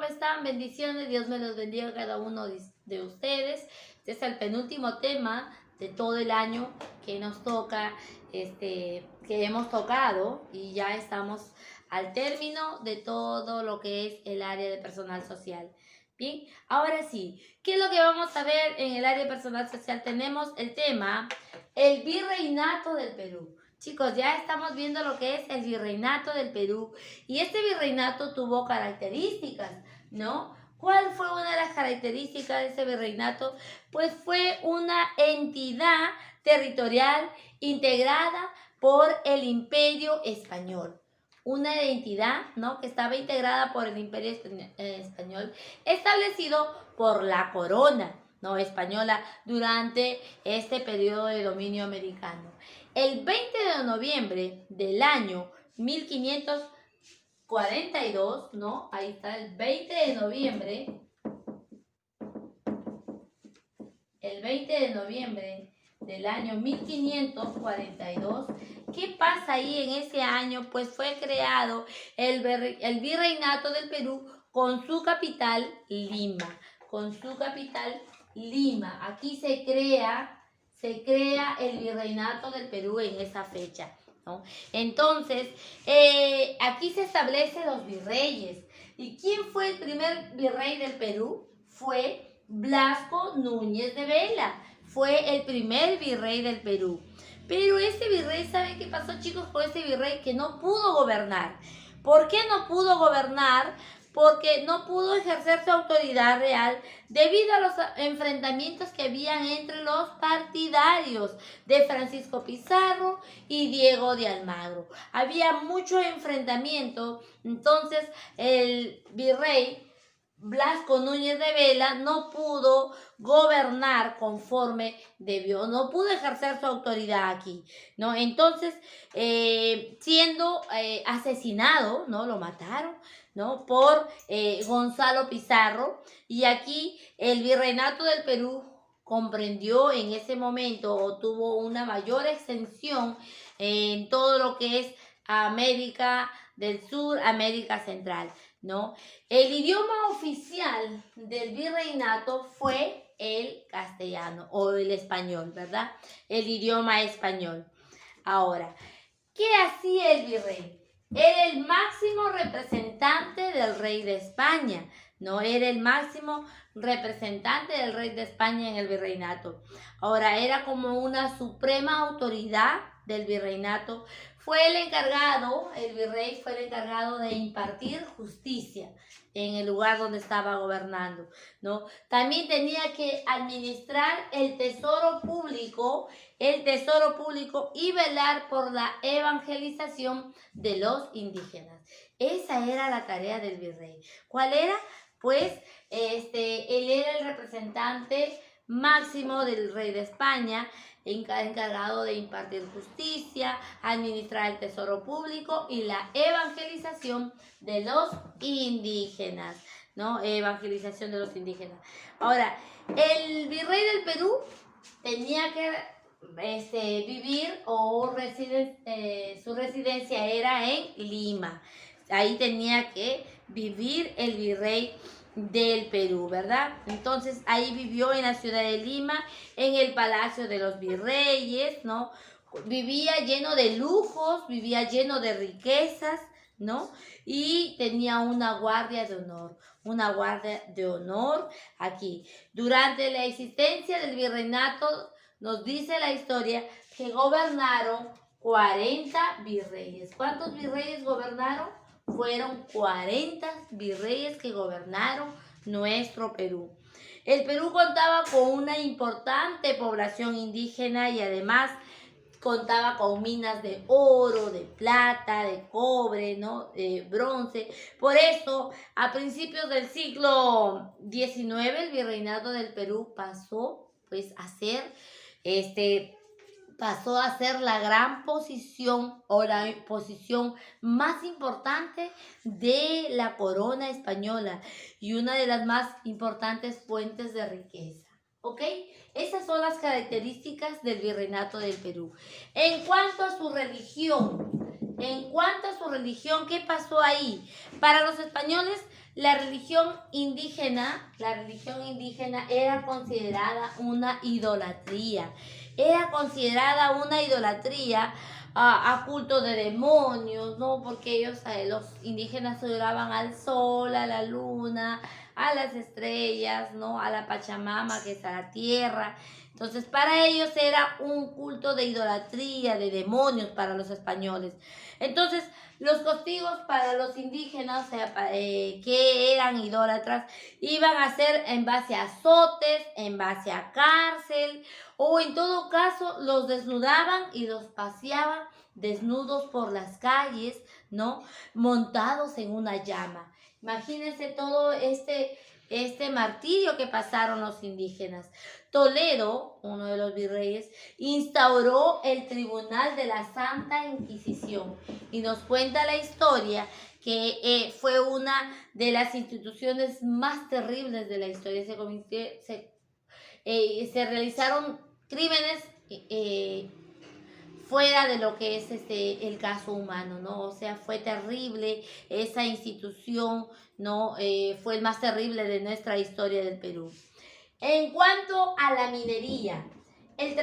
están? Bendiciones, Dios me los bendiga a cada uno de ustedes. Este es el penúltimo tema de todo el año que nos toca, que hemos tocado, y ya estamos al término de todo lo que es el área de personal social. Bien, ahora sí, ¿qué es lo que vamos a ver en el área de personal social? Tenemos el tema, el virreinato del Perú. Chicos, ya estamos viendo lo que es el virreinato del Perú, y este virreinato tuvo características, ¿no? ¿Cuál fue una de las características de ese virreinato? Pues fue una entidad territorial integrada por el Imperio Español. Una entidad, ¿no?, que estaba integrada por el Imperio Español, establecido por la corona, ¿no?, española durante este periodo de dominio americano. El 20 de noviembre del año 1542, ¿no? Ahí está, el 20 de noviembre. El 20 de noviembre del año 1542. ¿Qué pasa ahí en ese año? Pues fue creado el virreinato del Perú con su capital, Lima. Con su capital, Lima. Aquí se crea el virreinato del Perú en esa fecha, ¿no? Entonces, aquí se establecen los virreyes. ¿Y quién fue el primer virrey del Perú? Fue Blasco Núñez de Vela. Fue el primer virrey del Perú. Pero este virrey, ¿saben qué pasó, chicos, con este virrey? Que no pudo gobernar. ¿Por qué no pudo gobernar? Porque no pudo ejercer su autoridad real debido a los enfrentamientos que habían entre los partidarios de Francisco Pizarro y Diego de Almagro. Había mucho enfrentamiento, entonces el virrey Blasco Núñez de Vela no pudo gobernar conforme debió, no pudo ejercer su autoridad aquí, ¿no? Entonces, siendo asesinado, ¿no? Lo mataron, ¿no?, por Gonzalo Pizarro, y aquí el virreinato del Perú comprendió en ese momento, o tuvo una mayor extensión en todo lo que es América del Sur, América Central, ¿no? El idioma oficial del virreinato fue el castellano o el español, ¿verdad? El idioma español. Ahora, ¿qué hacía el virrey? Era el máximo representante del rey de España, ¿no? Era el máximo representante del rey de España en el virreinato. Ahora, era como una suprema autoridad del virreinato. Fue el encargado, el virrey fue el encargado de impartir justicia en el lugar donde estaba gobernando, ¿no? También tenía que administrar el tesoro público y velar por la evangelización de los indígenas. Esa era la tarea del virrey. ¿Cuál era? Pues él era el representante máximo del rey de España, encargado de impartir justicia, administrar el tesoro público y la evangelización de los indígenas, ¿no? Evangelización de los indígenas. Ahora, el virrey del Perú tenía que vivir, o su residencia era en Lima. Ahí tenía que vivir el virrey del Perú, ¿verdad? Entonces ahí vivió en la ciudad de Lima, en el Palacio de los Virreyes, ¿no? Vivía lleno de lujos, vivía lleno de riquezas, ¿no? Y tenía una guardia de honor aquí. Durante la existencia del virreinato, nos dice la historia que gobernaron 40 virreyes. ¿Cuántos virreyes gobernaron? Fueron 40 virreyes que gobernaron nuestro Perú. El Perú contaba con una importante población indígena y además contaba con minas de oro, de plata, de cobre, ¿no?, de bronce. Por eso, a principios del siglo XIX, el virreinato del Perú pasó a ser la gran posición, o la posición más importante de la corona española y una de las más importantes fuentes de riqueza. ¿Ok? Esas son las características del virreinato del Perú. En cuanto a su religión, ¿qué pasó ahí? Para los españoles, La religión indígena era considerada una idolatría. Era considerada una idolatría a culto de demonios, ¿no? Porque ellos, los indígenas, adoraban al sol, a la luna, a las estrellas, ¿no? A la Pachamama, que es a la tierra. Entonces, para ellos era un culto de idolatría, de demonios para los españoles. Entonces, los castigos para los indígenas que eran idólatras iban a ser en base a azotes, en base a cárcel, o en todo caso los desnudaban y los paseaban desnudos por las calles, ¿no? Montados en una llama. Imagínense todo este martirio que pasaron los indígenas. Toledo, uno de los virreyes, instauró el Tribunal de la Santa Inquisición y nos cuenta la historia que fue una de las instituciones más terribles de la historia. Se realizaron crímenes fuera de lo que es el caso humano, ¿no? O sea, fue terrible esa institución, ¿no? Fue el más terrible de nuestra historia del Perú. En cuanto a la minería, en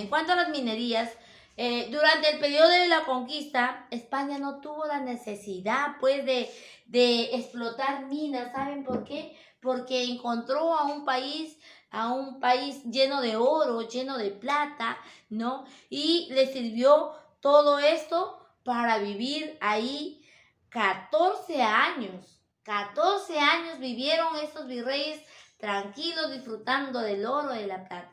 cuanto a las minerías, durante el periodo de la conquista, España no tuvo la necesidad, pues, de explotar minas. ¿Saben por qué? Porque encontró a un país lleno de oro, lleno de plata, ¿no? Y le sirvió todo esto para vivir ahí 14 años. 14 años vivieron estos virreyes tranquilos, disfrutando del oro, de la plata.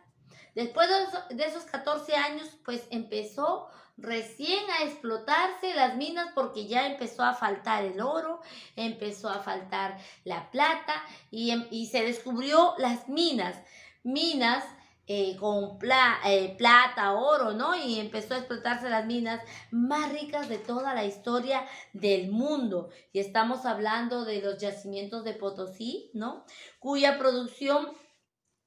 Después de esos 14 años, pues empezó recién a explotarse las minas, porque ya empezó a faltar el oro, empezó a faltar la plata y se descubrió las minas con plata, oro, ¿no? Y empezó a explotarse las minas más ricas de toda la historia del mundo. Y estamos hablando de los yacimientos de Potosí, ¿no? Cuya producción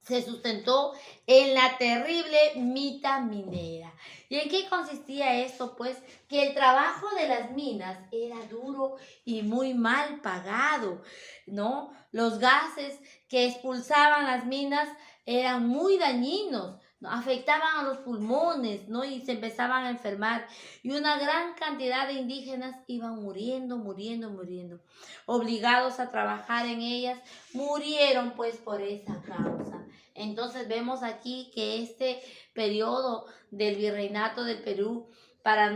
se sustentó en la terrible mita minera. ¿Y en qué consistía esto? Pues que el trabajo de las minas era duro y muy mal pagado, ¿no? Los gases que expulsaban las minas eran muy dañinos, ¿no? Afectaban a los pulmones, ¿no? Y se empezaban a enfermar. Y una gran cantidad de indígenas iban muriendo. Obligados a trabajar en ellas, murieron pues por esa causa. Entonces vemos aquí que este periodo del virreinato del Perú para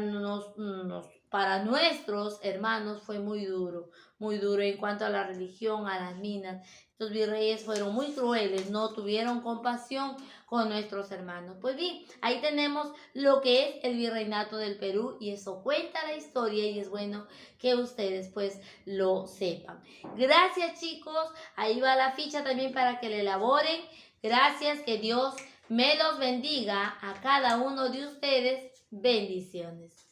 nuestros hermanos fue muy duro en cuanto a la religión, a las minas. Estos virreyes fueron muy crueles, no tuvieron compasión con nuestros hermanos. Pues bien, ahí tenemos lo que es el virreinato del Perú, y eso cuenta la historia, y es bueno que ustedes pues lo sepan. Gracias, chicos, ahí va la ficha también para que la elaboren. Gracias, que Dios me los bendiga a cada uno de ustedes. Bendiciones.